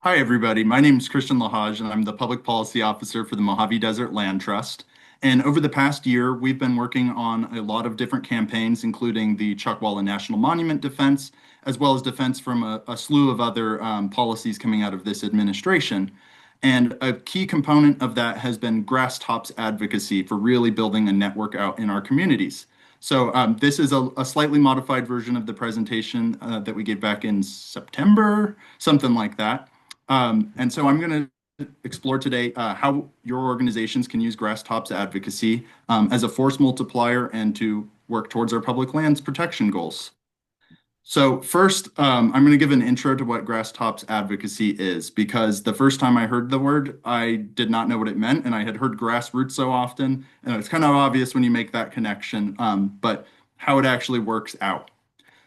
Hi, everybody. My name is Krystian Lahage, and I'm the Public Policy Officer for the Mojave Desert Land Trust. And over the past year, we've been working on a lot of different campaigns, including the Chuckwalla National Monument defense, as well as defense from a slew of other policies coming out of this administration. And a key component of that has been Grasstops advocacy for really building a network out in our communities. So this is a slightly modified version of the presentation that we gave back in September, something like that. And so I'm going to explore today how your organizations can use Grasstops advocacy as a force multiplier and to work towards our public lands protection goals. So first, I'm going to give an intro to what Grasstops advocacy is, because the first time I heard the word, I did not know what it meant, and I had heard grassroots so often, and it's kind of obvious when you make that connection, but how it actually works out.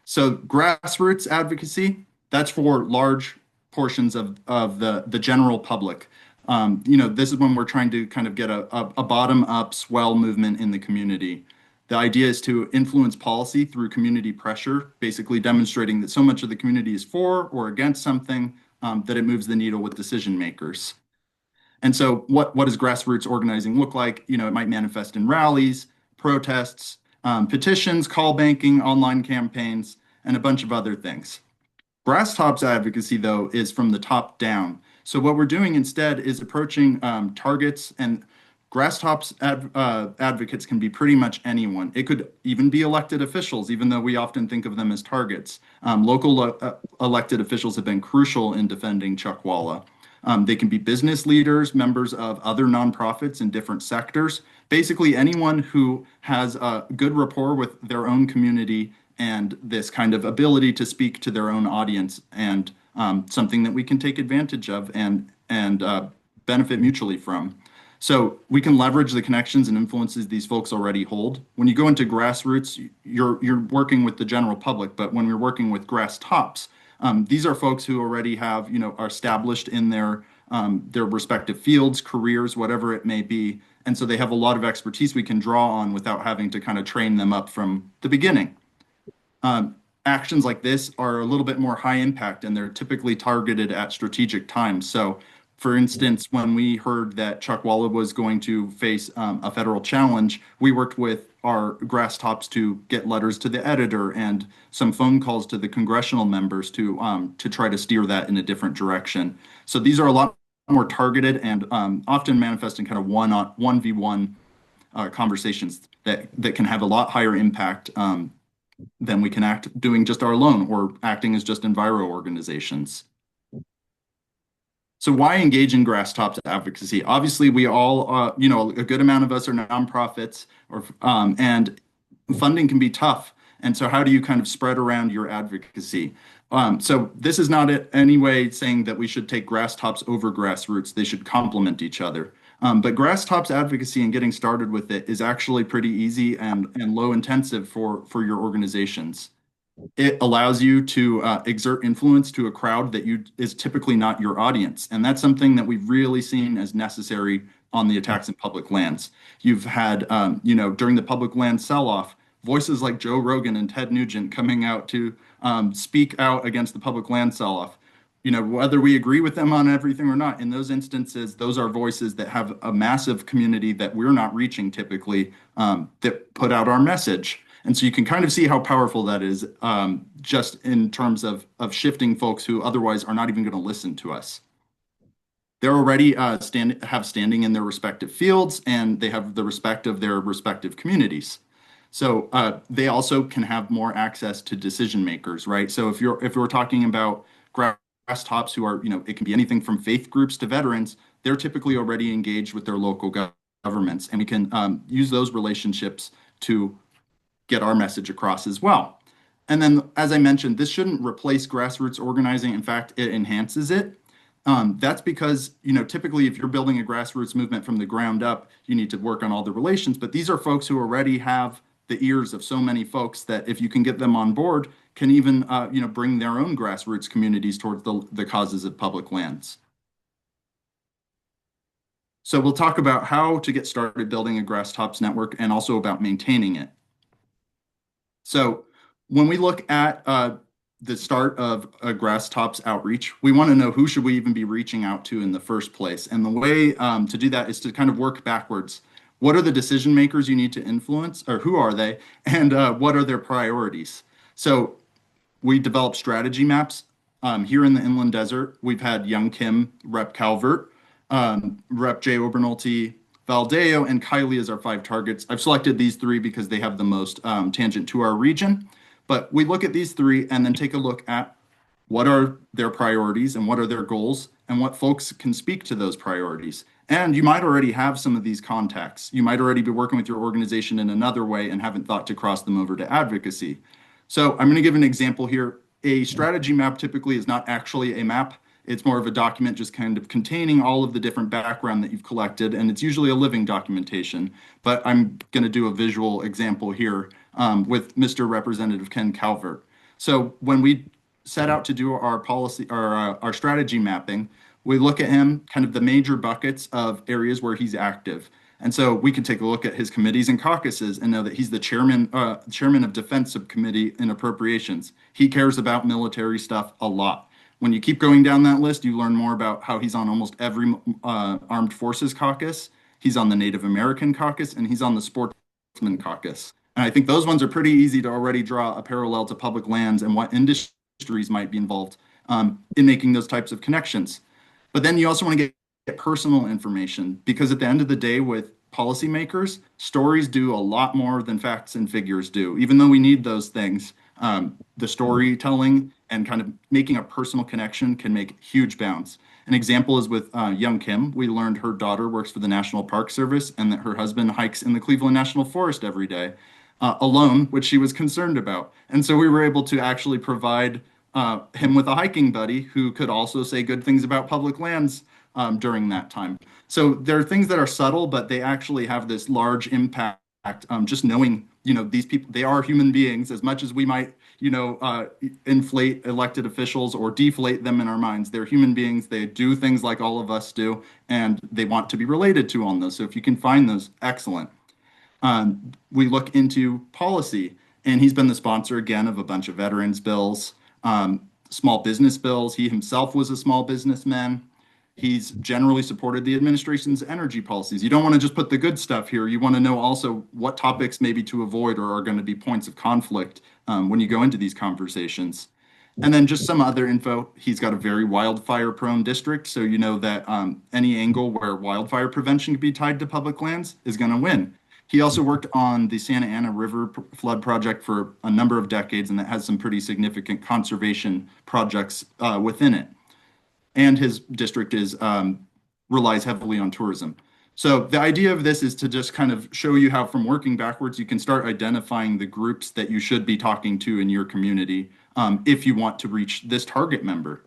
So grassroots advocacy, that's for large portions of the general public. This is when we're trying to kind of get a bottom-up swell movement in the community. The idea is to influence policy through community pressure, basically demonstrating that so much of the community is for or against something that it moves the needle with decision makers. And so what does grassroots organizing look like? It might manifest in rallies, protests, petitions, call banking, online campaigns, and a bunch of other things. Grasstops advocacy, though, is from the top down. So what we're doing instead is approaching targets, and advocates can be pretty much anyone. It could even be elected officials, even though we often think of them as targets. Local elected officials have been crucial in defending Chuckwalla. They can be business leaders, members of other nonprofits in different sectors, basically anyone who has a good rapport with their own community and this kind of ability to speak to their own audience, and something that we can take advantage of and benefit mutually from. So we can leverage the connections and influences these folks already hold. When you go into grassroots, you're working with the general public, but when you're working with Grasstops, these are folks who already have, are established in their respective fields, careers, whatever it may be. And so they have a lot of expertise we can draw on without having to kind of train them up from the beginning. Actions like this are a little bit more high impact, and they're typically targeted at strategic times. So, for instance, when we heard that Chuckwalla was going to face a federal challenge, we worked with our Grasstops to get letters to the editor and some phone calls to the congressional members to try to steer that in a different direction. So these are a lot more targeted and often manifest in kind of one v one conversations that can have a lot higher impact than we can act doing just our alone or acting as just enviro organizations. So why engage in Grasstops advocacy? Obviously, we all, a good amount of us are nonprofits, and funding can be tough. And so how do you kind of spread around your advocacy? So this is not in any way saying that we should take Grasstops over grassroots. They should complement each other. But Grasstops advocacy and getting started with it is actually pretty easy and low intensive for your organizations. It allows you to exert influence to a crowd that is typically not your audience. And that's something that we've really seen as necessary on the attacks in public lands. You've had, during the public land sell-off, voices like Joe Rogan and Ted Nugent coming out to speak out against the public land sell-off. Whether we agree with them on everything or not, in those instances, those are voices that have a massive community that we're not reaching typically, that put out our message. And so you can kind of see how powerful that is, just in terms of shifting folks who otherwise are not even going to listen to us. They're already have standing in their respective fields, and they have the respect of their respective communities. So they also can have more access to decision makers, right? So if we're talking about Grasstops who are, it can be anything from faith groups to veterans, they're typically already engaged with their local governments, and we can use those relationships to get our message across as well. And then, as I mentioned, this shouldn't replace grassroots organizing. In fact, it enhances it. That's because, typically if you're building a grassroots movement from the ground up, you need to work on all the relations. But these are folks who already have the ears of so many folks that if you can get them on board, can even, bring their own grassroots communities towards the causes of public lands. So we'll talk about how to get started building a Grasstops network and also about maintaining it. So when we look at the start of a Grasstops outreach, we want to know who should we even be reaching out to in the first place. And the way to do that is to kind of work backwards. What are the decision makers you need to influence, or who are they, and what are their priorities? So we develop strategy maps. Here in the Inland Desert, we've had Young Kim, Rep Calvert, Rep Jay Obernolte, Valdeo, and Kylie as our five targets. I've selected these three because they have the most tangent to our region. But we look at these three and then take a look at what are their priorities and what are their goals and what folks can speak to those priorities. And you might already have some of these contacts. You might already be working with your organization in another way and haven't thought to cross them over to advocacy. So I'm going to give an example here. A strategy map typically is not actually a map. It's more of a document just kind of containing all of the different background that you've collected, and it's usually a living documentation. But I'm going to do a visual example here with Mr. Representative Ken Calvert. So when we set out to do our policy, our strategy mapping, we look at him kind of the major buckets of areas where he's active. And so we can take a look at his committees and caucuses and know that he's the chairman of Defense Subcommittee in Appropriations. He cares about military stuff a lot. When you keep going down that list, you learn more about how he's on almost every Armed Forces caucus. He's on the Native American caucus, and he's on the Sportsman caucus. And I think those ones are pretty easy to already draw a parallel to public lands and what industries might be involved in making those types of connections. But then you also want to get personal information because at the end of the day, with policymakers, stories do a lot more than facts and figures do. Even though we need those things, the storytelling and kind of making a personal connection can make huge bounds. An example is with Young Kim. We learned her daughter works for the National Park Service and that her husband hikes in the Cleveland National Forest every day alone, which she was concerned about. And so we were able to actually provide him with a hiking buddy who could also say good things about public lands during that time. So there are things that are subtle, but they actually have this large impact. Just knowing, these people, they are human beings as much as we might, inflate elected officials or deflate them in our minds. They're human beings. They do things like all of us do, and they want to be related to on those. So if you can find those, excellent. We look into policy, and he's been the sponsor again of a bunch of veterans bills, small business bills. He himself was a small businessman. He's generally supported the administration's energy policies. You don't want to just put the good stuff here. You want to know also what topics maybe to avoid or are going to be points of conflict when you go into these conversations. And then just some other info. He's got a very wildfire prone district. So you know that any angle where wildfire prevention could be tied to public lands is going to win. He also worked on the Santa Ana River flood project for a number of decades, and that has some pretty significant conservation projects within it. And his district relies heavily on tourism. So the idea of this is to just kind of show you how from working backwards, you can start identifying the groups that you should be talking to in your community if you want to reach this target member.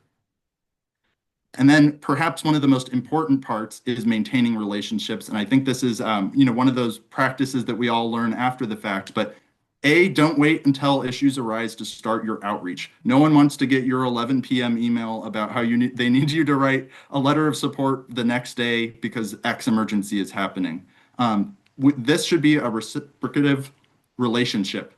And then perhaps one of the most important parts is maintaining relationships. And I think this is, one of those practices that we all learn after the fact. But don't wait until issues arise to start your outreach. No one wants to get your 11 p.m. email about how they need you to write a letter of support the next day because X emergency is happening. This should be a reciprocal relationship.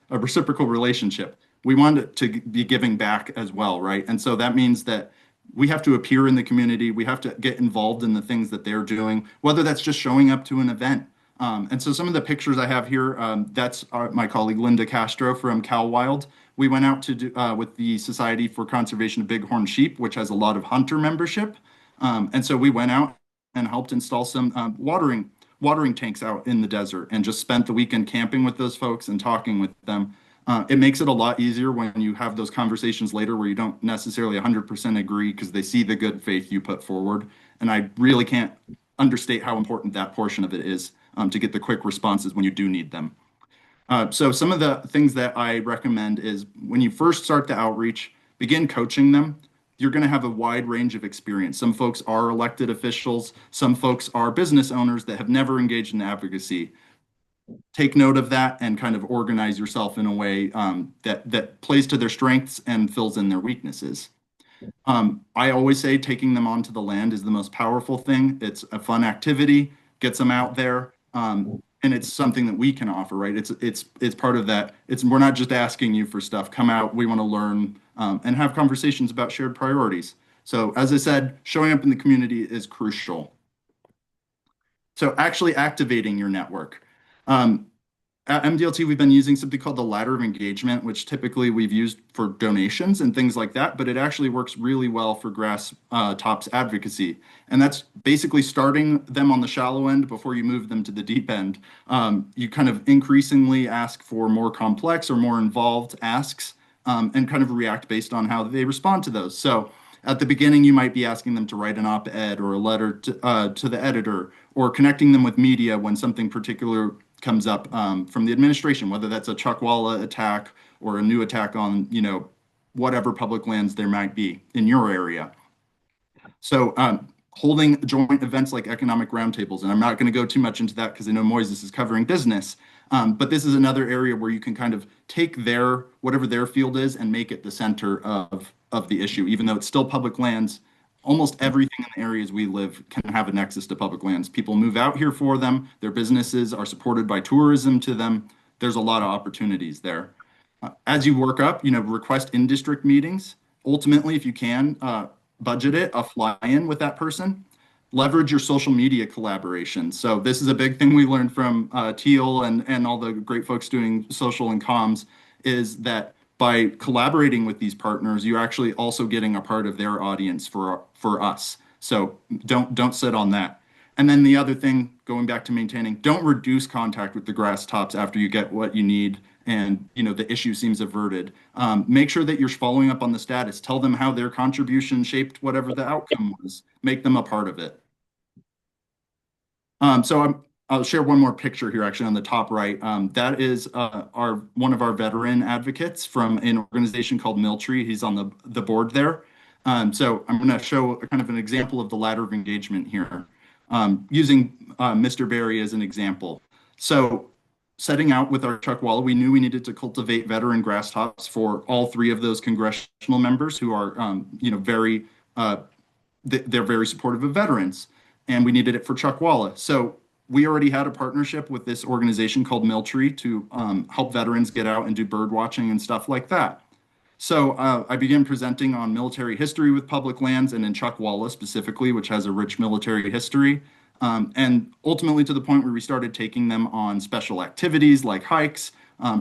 We want it to be giving back as well, right? And so that means that we have to appear in the community. We have to get involved in the things that they're doing, whether that's just showing up to an event. And so some of the pictures I have here, that's my colleague Linda Castro from Cal Wild. We went out to do with the Society for Conservation of Bighorn Sheep, which has a lot of hunter membership. And so we went out and helped install some watering tanks out in the desert and just spent the weekend camping with those folks and talking with them. It makes it a lot easier when you have those conversations later where you don't necessarily 100% agree because they see the good faith you put forward. And I really can't understate how important that portion of it is to get the quick responses when you do need them. So some of the things that I recommend is when you first start the outreach, begin coaching them. You're going to have a wide range of experience. Some folks are elected officials. Some folks are business owners that have never engaged in advocacy. Take note of that and kind of organize yourself in a way that plays to their strengths and fills in their weaknesses. I always say taking them onto the land is the most powerful thing. It's a fun activity, gets them out there, and it's something that we can offer, right? It's part of that. We're not just asking you for stuff. Come out. We want to learn and have conversations about shared priorities. So, as I said, showing up in the community is crucial. So, actually activating your network. Um, at MDLT, we've been using something called the ladder of engagement, which typically we've used for donations and things like that, but it actually works really well for tops advocacy. And that's basically starting them on the shallow end before you move them to the deep end. You kind of increasingly ask for more complex or more involved asks, and kind of react based on how they respond to those. So at the beginning, you might be asking them to write an op-ed or a letter to the editor, or connecting them with media when something particular comes up from the administration, whether that's a Chuckwalla attack or a new attack on, whatever public lands there might be in your area. So holding joint events like economic roundtables, and I'm not going to go too much into that because I know Moises is covering business, but this is another area where you can kind of take whatever their field is and make it the center of the issue, even though it's still public lands. Almost everything in the areas we live can have a nexus to public lands. People move out here for them. Their businesses are supported by tourism to them. There's a lot of opportunities there. As you work up, request in-district meetings. Ultimately, if you can, budget it, a fly-in with that person. Leverage your social media collaboration. So this is a big thing we learned from Teal and all the great folks doing social and comms, is that by collaborating with these partners, you're actually also getting a part of their audience for us. So don't sit on that. And then the other thing, going back to maintaining, don't reduce contact with the grass tops after you get what you need and the issue seems averted. Make sure that you're following up on the status. Tell them how their contribution shaped whatever the outcome was. Make them a part of it. I'll share one more picture here, actually, on the top right. That is one of our veteran advocates from an organization called Milltree. He's on the board there. So I'm going to show kind of an example of the ladder of engagement here, using Mr. Barry as an example. So setting out with our Chuckwalla, we knew we needed to cultivate veteran grass tops for all three of those congressional members who are, they're very supportive of veterans, and we needed it for Chuckwalla. So we already had a partnership with this organization called Milltree to help veterans get out and do bird watching and stuff like that. So I began presenting on military history with public lands and in Chuckwalla specifically, which has a rich military history. And ultimately to the point where we started taking them on special activities like hikes,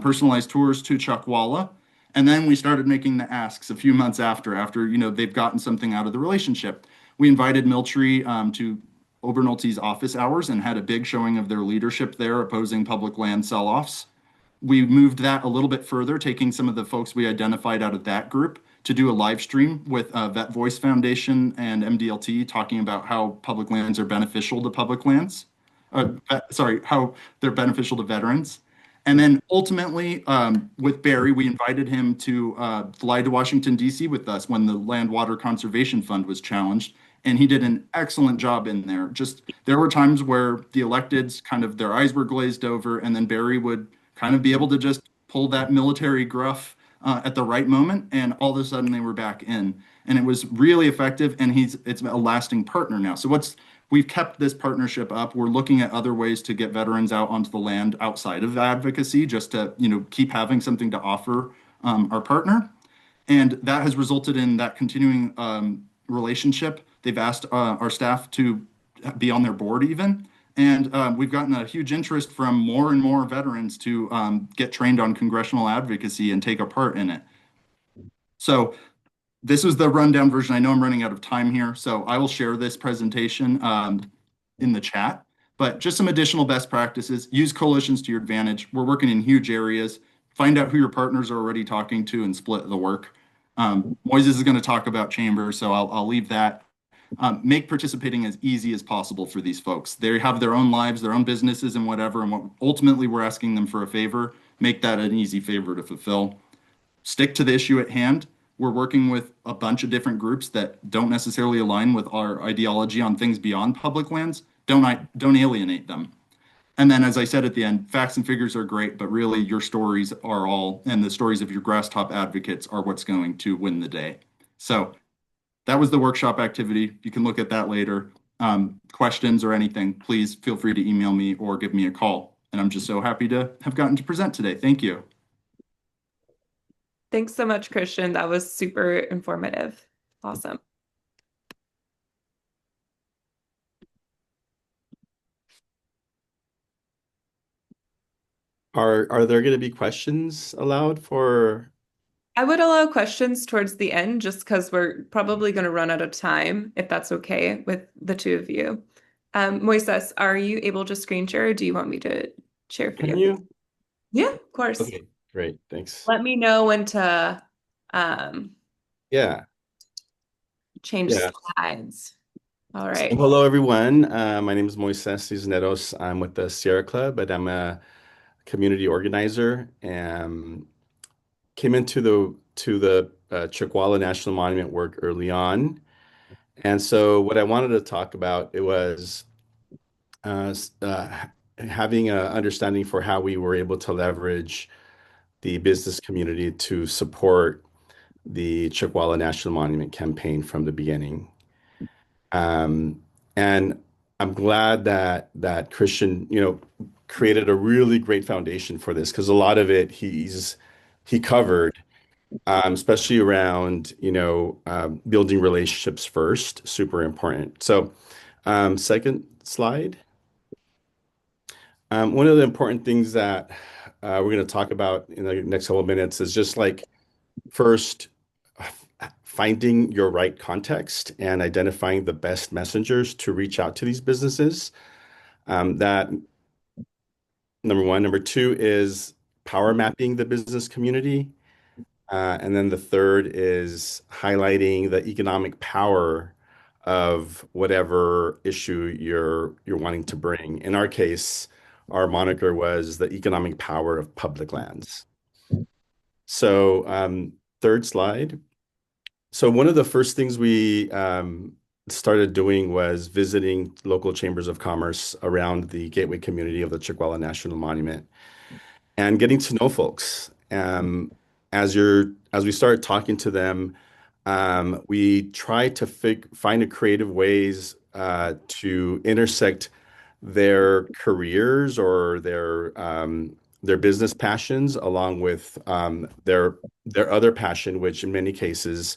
personalized tours to Chuckwalla. And then we started making the asks a few months after they've gotten something out of the relationship. We invited Milltree to Obernolte's office hours and had a big showing of their leadership there opposing public land sell-offs. We moved that a little bit further, taking some of the folks we identified out of that group to do a live stream with Vet Voice Foundation and MDLT, talking about how public lands are beneficial to public lands. How they're beneficial to veterans. And then ultimately, with Barry, we invited him to fly to Washington, D.C. with us when the Land Water Conservation Fund was challenged. And he did an excellent job in there. There were times where the electeds kind of their eyes were glazed over, and then Barry would kind of be able to just pull that military gruff at the right moment, and all of a sudden they were back in. And it was really effective, and it's a lasting partner now. So we've kept this partnership up. We're looking at other ways to get veterans out onto the land outside of advocacy, just to keep having something to offer our partner. And that has resulted in that continuing relationship. They've asked our staff to be on their board even. And we've gotten a huge interest from more and more veterans to get trained on congressional advocacy and take a part in it. So this was the rundown version. I know I'm running out of time here, so I will share this presentation in the chat. But just some additional best practices. Use coalitions to your advantage. We're working in huge areas. Find out who your partners are already talking to and split the work. Moises is going to talk about chambers, so I'll leave that. Make participating as easy as possible for these folks. They have their own lives, their own businesses and whatever, and ultimately we're asking them for a favor. Make that an easy favor to fulfill. Stick to the issue at hand. We're working with a bunch of different groups that don't necessarily align with our ideology on things beyond public lands. Don't alienate them. And then, as I said at the end, facts and figures are great, but really your stories are all, and the stories of your grass top advocates are what's going to win the day. So that was the workshop activity. You can look at that later. Questions or anything, please feel free to email me or give me a call. And I'm just so happy to have gotten to present today. Thank you. Thanks so much, Christian. That was super informative. Awesome. Are there going to be questions allowed for? I would allow questions towards the end just because we're probably going to run out of time, if that's okay with the two of you. Moises, are you able to screen share or do you want me to share for Can you? you? Yeah, of course. Okay, great. Thanks. Let me know when to um, Yeah. change Yeah. slides. All So right. hello, everyone. My name is Moises Cisneros. I'm with the Sierra Club, but I'm a community organizer and came into the Chuckwalla National Monument work early on. And so what I wanted to talk about it was having an understanding for how we were able to leverage the business community to support the Chuckwalla National Monument campaign from the beginning. Um, and I'm glad that Christian, created a really great foundation for this because a lot of it he covered, especially around, building relationships first, super important. So, second slide. One of the important things that we're going to talk about in the next couple of minutes is just like first, finding your right context and identifying the best messengers to reach out to these businesses. That number one. Number two is power mapping the business community. And then the third is highlighting the economic power of whatever issue you're wanting to bring. In our case, our moniker was the economic power of public lands. So, third slide. So one of the first things we started doing was visiting local chambers of commerce around the gateway community of the Chuckwalla National Monument and getting to know folks. As we started talking to them, we try to find a creative ways to intersect their careers or their business passions along with their other passion, which in many cases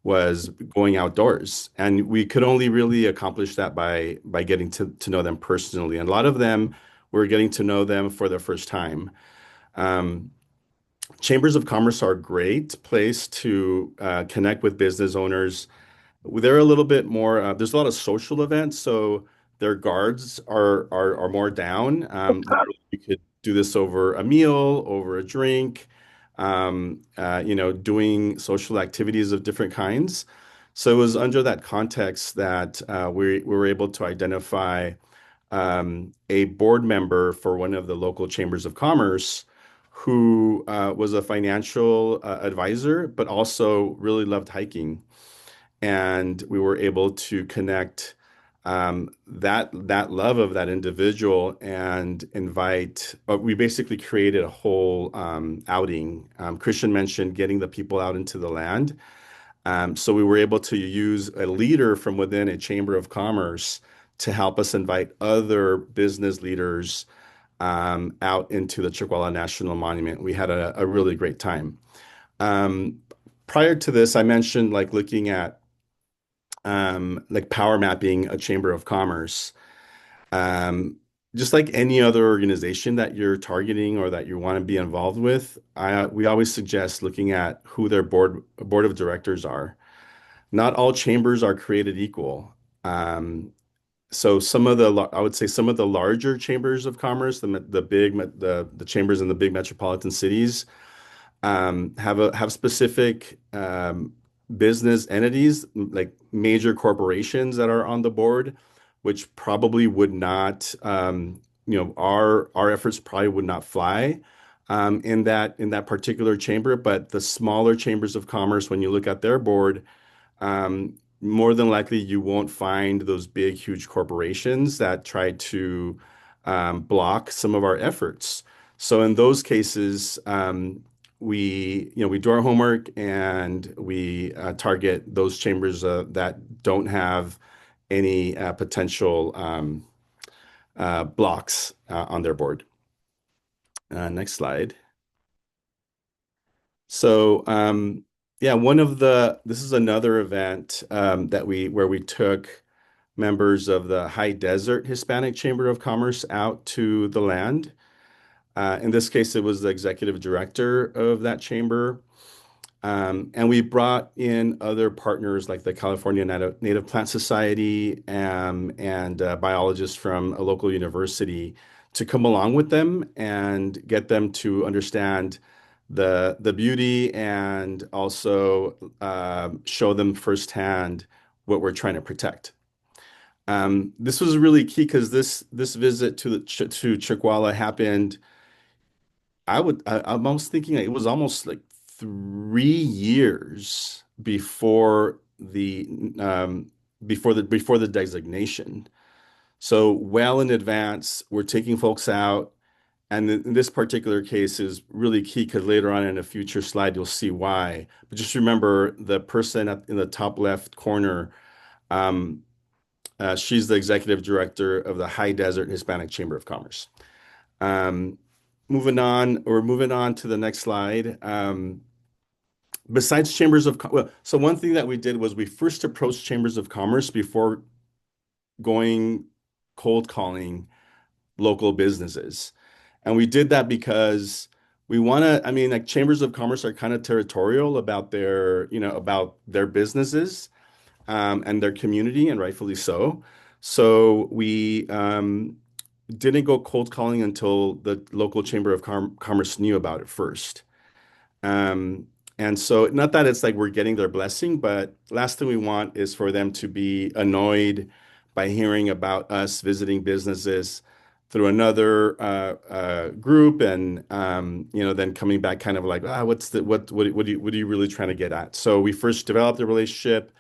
was going outdoors. And we could only really accomplish that by getting to know them personally. And a lot of them, we're getting to know them for the first time. Um, Chambers of commerce are a great place to connect with business owners. They're a little bit more, there's a lot of social events, so their guards are more down. Literally, you could do this over a meal, over a drink, doing social activities of different kinds. So it was under that context that we were able to identify a board member for one of the local chambers of commerce who was a financial advisor, but also really loved hiking. And we were able to connect that love of that individual and invite. We basically created a whole outing. Christian mentioned getting the people out into the land. So we were able to use a leader from within a chamber of commerce to help us invite other business leaders out into the Chuckwalla National Monument. We had a really great time. Um, Prior to this, I mentioned like looking at like power mapping a chamber of commerce. Um, just like any other organization that you're targeting or that you want to be involved with, we always suggest looking at who their board of directors are. Not all chambers are created equal. So I would say some of the larger chambers of commerce, the chambers in the big metropolitan cities, have specific business entities like major corporations that are on the board, which probably would not, our efforts probably would not fly in that particular chamber. But the smaller chambers of commerce, when you look at their board, more than likely you won't find those big, huge corporations that try to block some of our efforts. So in those cases, we do our homework and we target those chambers that don't have any potential blocks on their board. Next slide. So, yeah, this is another event where we took members of the High Desert Hispanic Chamber of Commerce out to the land. In this case, it was the executive director of that chamber. And we brought in other partners like the California Native Plant Society and biologists from a local university to come along with them and get them to understand the beauty and also show them firsthand what we're trying to protect. This was really key because this visit to Chuckwalla happened. I'm almost thinking it was almost like 3 years before the designation. So well in advance, we're taking folks out. And in this particular case is really key because later on in a future slide, you'll see why. But just remember the person in the top left corner, um, she's the executive director of the High Desert Hispanic Chamber of Commerce. Um, we're moving on to the next slide. Besides so one thing that we did was we first approached chambers of commerce before going cold calling local businesses. And we did that because I mean, like chambers of commerce are kind of territorial about about their businesses and their community, and rightfully so. So we didn't go cold calling until the local chamber of commerce knew about it first. Um, and so, not that it's like we're getting their blessing, but last thing we want is for them to be annoyed by hearing about us visiting businesses through another group, and then coming back kind of like, what are you really trying to get at? So we first developed a relationship,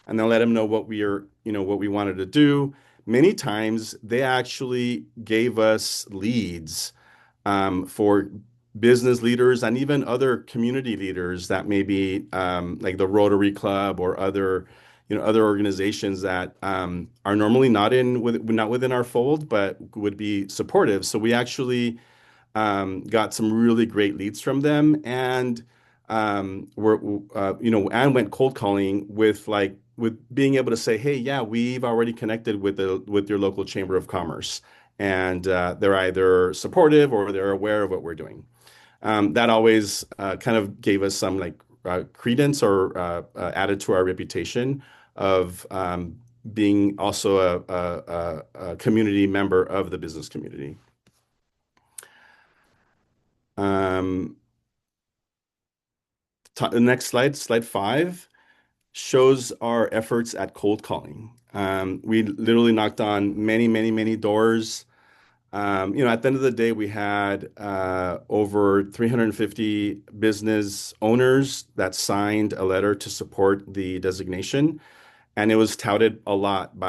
and then let them know what we wanted to do. Many times they actually gave us leads for business leaders and even other community leaders that may be like the Rotary Club or other organizations that are normally not within our fold, but would be supportive. So we actually got some really great leads from them, and and went cold calling with being able to say, hey, yeah, we've already connected with your local chamber of commerce, and they're either supportive or they're aware of what we're doing. That always kind of gave us some credence or added to our reputation of being also a community member of the business community. The next slide 5, shows our efforts at cold calling. We literally knocked on many, many, many doors. At the end of the day, we had over 350 business owners that signed a letter to support the designation, and it was touted a lot in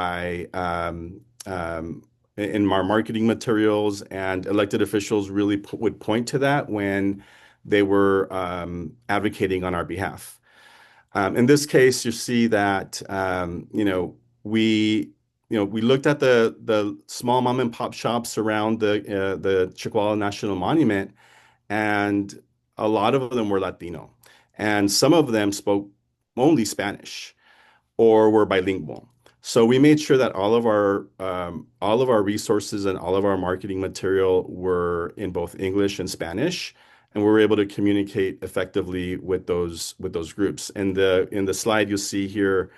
our marketing materials, and elected officials really would point to that when they were advocating on our behalf. In this case, you see that we looked at the small mom and pop shops around the Chuckwalla National Monument, and a lot of them were Latino, and some of them spoke only Spanish or were bilingual. So we made sure that all of our resources and all of our marketing material were in both English and Spanish, and we were able to communicate effectively with those groups. In the slide you see here,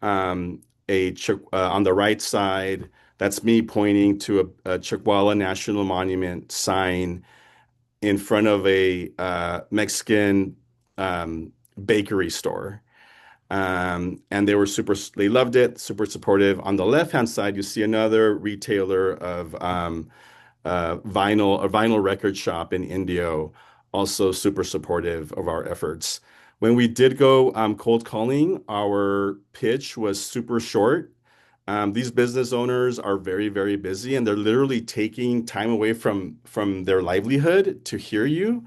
on the right side, that's me pointing to a Chuckwalla National Monument sign in front of a Mexican bakery store. And they loved it, super supportive. On the left-hand side, you see another retailer of a vinyl record shop in Indio, also super supportive of our efforts. When we did go cold calling, our pitch was super short. These business owners are very, very busy, and they're literally taking time away from their livelihood to hear you.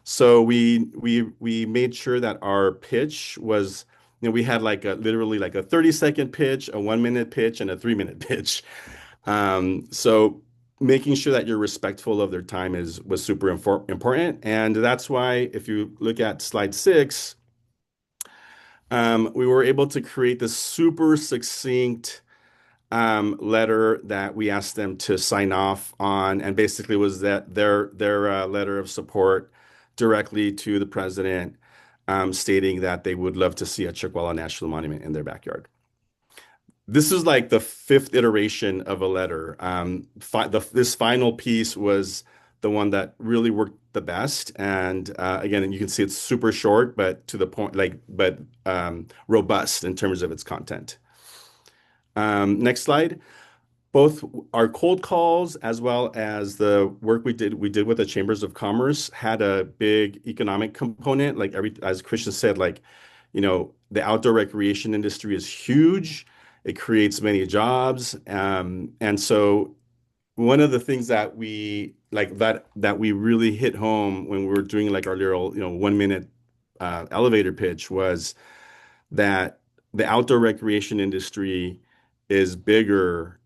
So we made sure that our pitch was, we had literally like a 30-second pitch, a 1-minute pitch, and a 3-minute pitch. So making sure that you're respectful of their time was super important. And that's why if you look at slide 6, we were able to create this super succinct letter that we asked them to sign off on, and basically was that their letter of support directly to the president, stating that they would love to see a Chuckwalla National Monument in their backyard. This is like the 5th iteration of a letter. This final piece was the one that really worked the best. And again, you can see it's super short, but to the point, but robust in terms of its content. Next slide. Both our cold calls as well as the work we did with the chambers of commerce had a big economic component. As Krystian said, the outdoor recreation industry is huge. It creates many jobs. And so one of the things that we really hit home when we were doing our little 1-minute elevator pitch was that the outdoor recreation industry is bigger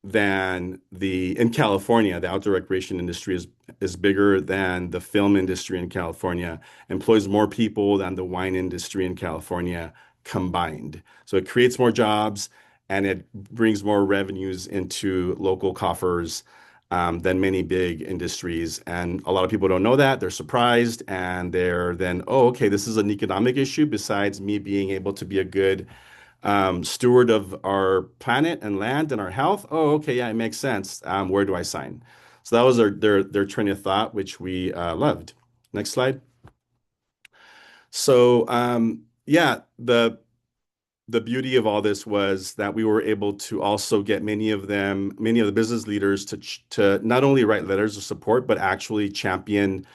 than in California. The outdoor recreation industry is bigger than the film industry in California, employs more people than the wine industry in California combined. So it creates more jobs and it brings more revenues into local coffers than many big industries. And a lot of people don't know that. They're surprised and they're then, oh, okay, this is an economic issue besides me being able to be a good steward of our planet and land and our health. Oh, okay, yeah, it makes sense. Where do I sign? So that was their train of thought, which we loved. Next slide. So yeah, the beauty of all this was that we were able to also get many of the business leaders to not only write letters of support, but actually champion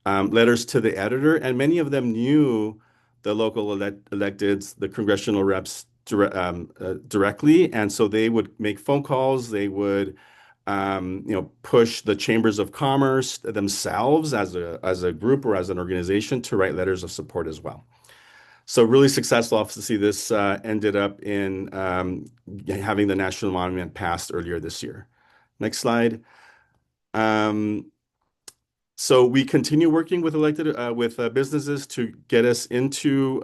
letters to the editor. And many of them knew the local electeds, the congressional reps directly. And so they would make phone calls. They would push the chambers of commerce themselves as a group or as an organization to write letters of support as well. So really successful to see this ended up in having the National Monument passed earlier this year. Next slide. So we continue working with businesses to get us into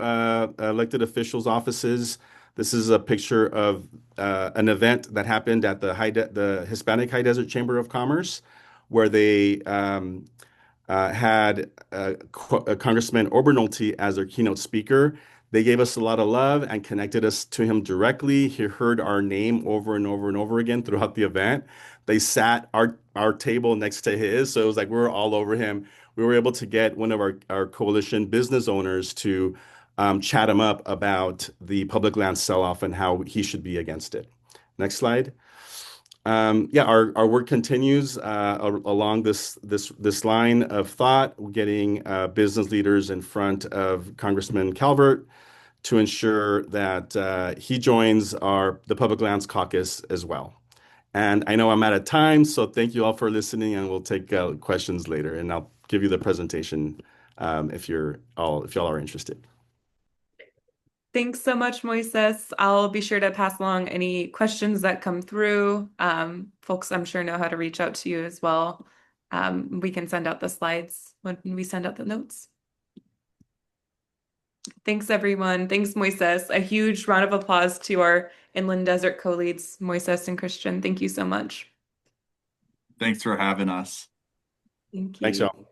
elected officials' offices. This is a picture of an event that happened at the Hispanic High Desert Chamber of Commerce, where they had Congressman Obernolte as their keynote speaker. They gave us a lot of love and connected us to him directly. He heard our name over and over and over again throughout the event. They sat our table next to his, so it was like we were all over him. We were able to get one of our coalition business owners to chat him up about the public land sell-off and how he should be against it. Next slide. Yeah, our work continues along this line of thought. We're getting business leaders in front of Congressman Calvert to ensure that he joins the Public Lands Caucus as well. And I know I'm out of time, so thank you all for listening, and we'll take questions later. And I'll give you the presentation if y'all are interested. Thanks so much, Moises. I'll be sure to pass along any questions that come through. Folks, I'm sure know how to reach out to you as well. We can send out the slides when we send out the notes. Thanks, everyone. Thanks, Moises. A huge round of applause to our Inland Desert co-leads, Moises and Krystian. Thank you so much. Thanks for having us. Thank you. Thanks, y'all.